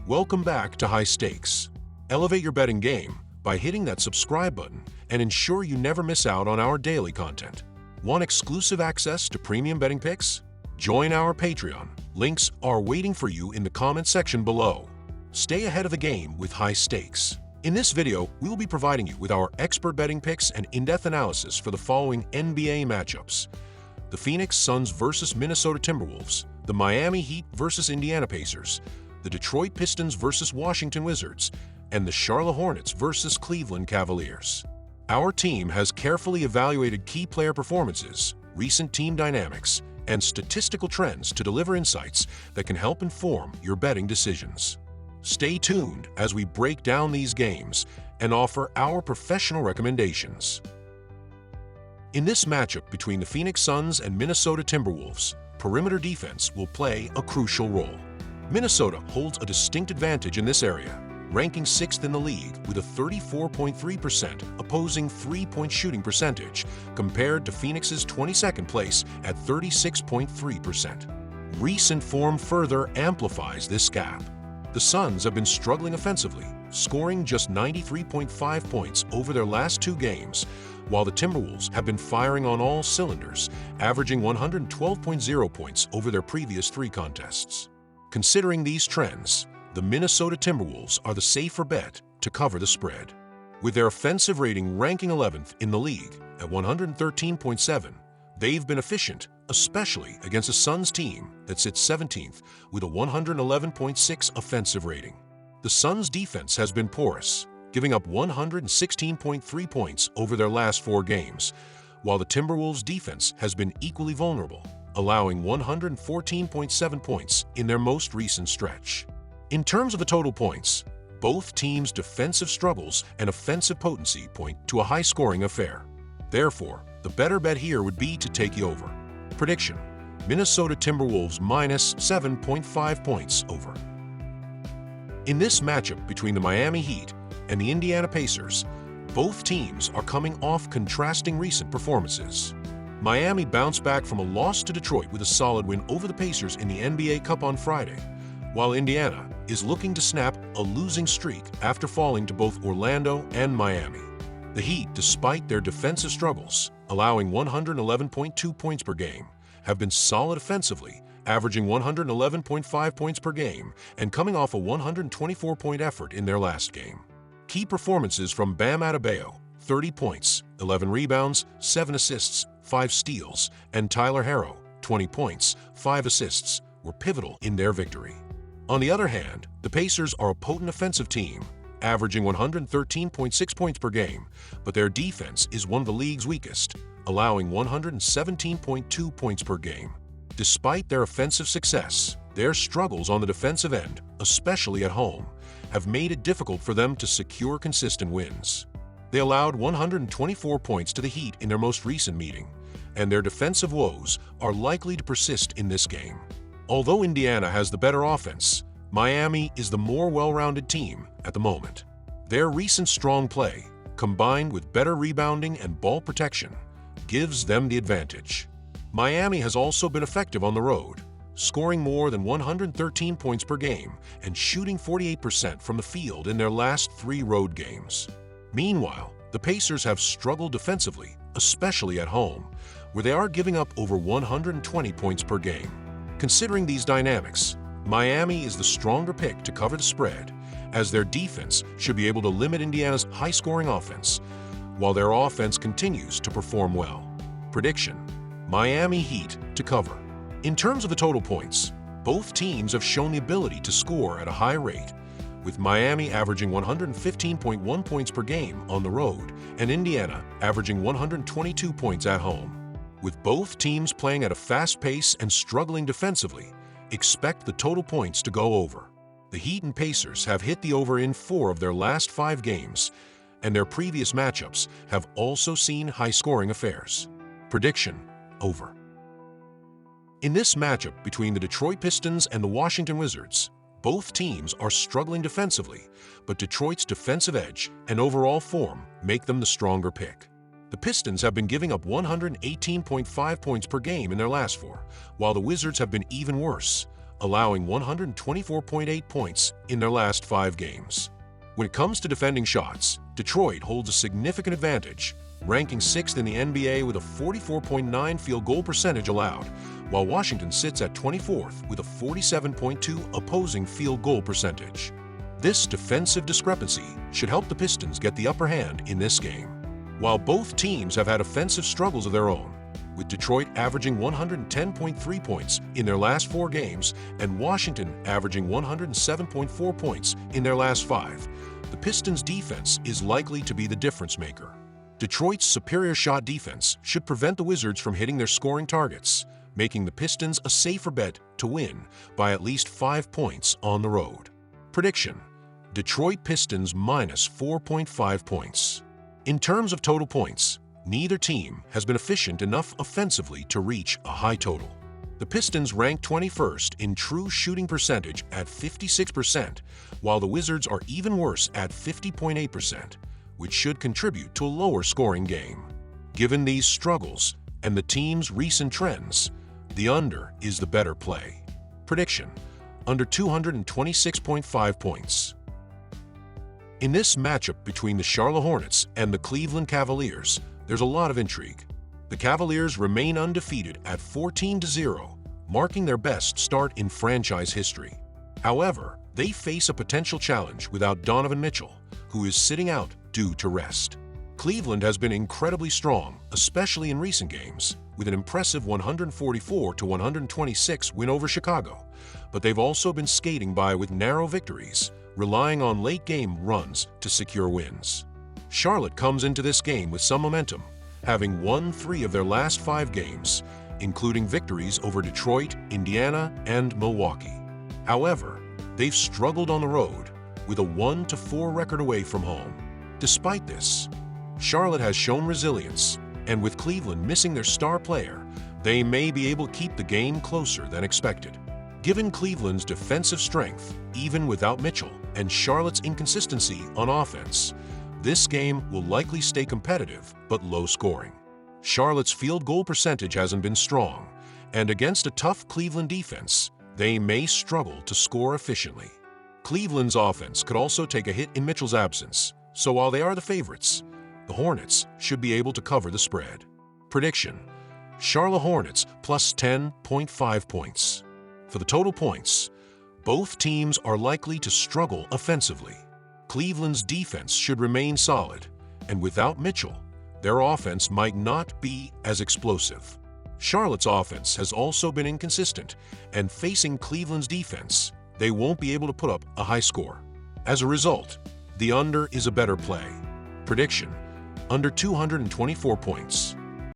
Welcome back to High Stakes. Elevate your betting game by hitting that subscribe button and ensure you never miss out on our daily content. Want exclusive access to premium betting picks? Join our Patreon. Links are waiting for you in the comment section below. Stay ahead of the game with High Stakes. In this video, we will be providing you with our expert betting picks and in-depth analysis for the following NBA matchups: the Phoenix Suns vs. Minnesota Timberwolves, the Miami Heat vs. Indiana Pacers, the Detroit Pistons vs. Washington Wizards, and the Charlotte Hornets vs. Cleveland Cavaliers. Our team has carefully evaluated key player performances, recent team dynamics, and statistical trends to deliver insights that can help inform your betting decisions. Stay tuned as we break down these games and offer our professional recommendations. In this matchup between the Phoenix Suns and Minnesota Timberwolves, perimeter defense will play a crucial role. Minnesota holds a distinct advantage in this area, ranking 6th in the league with a 34.3% opposing three-point shooting percentage compared to Phoenix's 22nd place at 36.3%. Recent form further amplifies this gap. The Suns have been struggling offensively, scoring just 93.5 points over their last two games, while the Timberwolves have been firing on all cylinders, averaging 112.0 points over their previous three contests. Considering these trends, the Minnesota Timberwolves are the safer bet to cover the spread. With their offensive rating ranking 11th in the league at 113.7, they've been efficient, especially against a Suns team that sits 17th with a 111.6 offensive rating. The Suns' defense has been porous, giving up 116.3 points over their last four games, while the Timberwolves' defense has been equally vulnerable, allowing 114.7 points in their most recent stretch. In terms of the total points, both teams' defensive struggles and offensive potency point to a high-scoring affair. Therefore, the better bet here would be to take the over. Prediction: Minnesota Timberwolves minus 7.5 points over. In this matchup between the Miami Heat and the Indiana Pacers, both teams are coming off contrasting recent performances. Miami bounced back from a loss to Detroit with a solid win over the Pacers in the NBA Cup on Friday, while Indiana is looking to snap a losing streak after falling to both Orlando and Miami. The Heat, despite their defensive struggles, allowing 111.2 points per game, have been solid offensively, averaging 111.5 points per game and coming off a 124-point effort in their last game. Key performances from Bam Adebayo, 30 points, 11 rebounds, 7 assists, 5 steals, and Tyler Herro, 20 points, 5 assists, were pivotal in their victory. On the other hand, the Pacers are a potent offensive team, averaging 113.6 points per game, but their defense is one of the league's weakest, allowing 117.2 points per game. Despite their offensive success, their struggles on the defensive end, especially at home, have made it difficult for them to secure consistent wins. They allowed 124 points to the Heat in their most recent meeting, and their defensive woes are likely to persist in this game. Although Indiana has the better offense, Miami is the more well-rounded team at the moment. Their recent strong play, combined with better rebounding and ball protection, gives them the advantage. Miami has also been effective on the road, scoring more than 113 points per game and shooting 48% from the field in their last three road games. Meanwhile, the Pacers have struggled defensively, especially at home, where they are giving up over 120 points per game. Considering these dynamics, Miami is the stronger pick to cover the spread, as their defense should be able to limit Indiana's high-scoring offense, while their offense continues to perform well. Prediction: Miami Heat to cover. In terms of the total points, both teams have shown the ability to score at a high rate, with Miami averaging 115.1 points per game on the road and Indiana averaging 122 points at home. With both teams playing at a fast pace and struggling defensively, expect the total points to go over. The Heat and Pacers have hit the over in 4 of their last 5 games, and their previous matchups have also seen high-scoring affairs. Prediction: over. In this matchup between the Detroit Pistons and the Washington Wizards, both teams are struggling defensively, but Detroit's defensive edge and overall form make them the stronger pick. The Pistons have been giving up 118.5 points per game in their last 4, while the Wizards have been even worse, allowing 124.8 points in their last 5 games. When it comes to defending shots, Detroit holds a significant advantage, ranking 6th in the NBA with a 44.9 field goal percentage allowed, while Washington sits at 24th with a 47.2 opposing field goal percentage. This defensive discrepancy should help the Pistons get the upper hand in this game. While both teams have had offensive struggles of their own, with Detroit averaging 110.3 points in their last 4 games and Washington averaging 107.4 points in their last 5, the Pistons' defense is likely to be the difference maker. Detroit's superior shot defense should prevent the Wizards from hitting their scoring targets, making the Pistons a safer bet to win by at least 5 points on the road. Prediction: Detroit Pistons minus 4.5 points. In terms of total points, neither team has been efficient enough offensively to reach a high total. The Pistons rank 21st in true shooting percentage at 56%, while the Wizards are even worse at 50.8%, which should contribute to a lower scoring game. Given these struggles and the team's recent trends, the under is the better play. Prediction: under 226.5 points. In this matchup between the Charlotte Hornets and the Cleveland Cavaliers, there's a lot of intrigue. The Cavaliers remain undefeated at 14-0, marking their best start in franchise history. However, they face a potential challenge without Donovan Mitchell, who is sitting out due to rest. Cleveland has been incredibly strong, especially in recent games, with an impressive 144-126 win over Chicago, but they've also been skating by with narrow victories, relying on late-game runs to secure wins. Charlotte comes into this game with some momentum, having won 3 of their last 5 games, including victories over Detroit, Indiana, and Milwaukee. However, they've struggled on the road, with a 1-4 record away from home. Despite this, Charlotte has shown resilience, and with Cleveland missing their star player, they may be able to keep the game closer than expected. Given Cleveland's defensive strength, even without Mitchell, and Charlotte's inconsistency on offense, this game will likely stay competitive but low scoring. Charlotte's field goal percentage hasn't been strong, and against a tough Cleveland defense, they may struggle to score efficiently. Cleveland's offense could also take a hit in Mitchell's absence, so while they are the favorites, the Hornets should be able to cover the spread. Prediction: Charlotte Hornets plus 10.5 points. For the total points, both teams are likely to struggle offensively. Cleveland's defense should remain solid, and without Mitchell, their offense might not be as explosive. Charlotte's offense has also been inconsistent, and facing Cleveland's defense, they won't be able to put up a high score. As a result, the under is a better play. Prediction: under 224 points.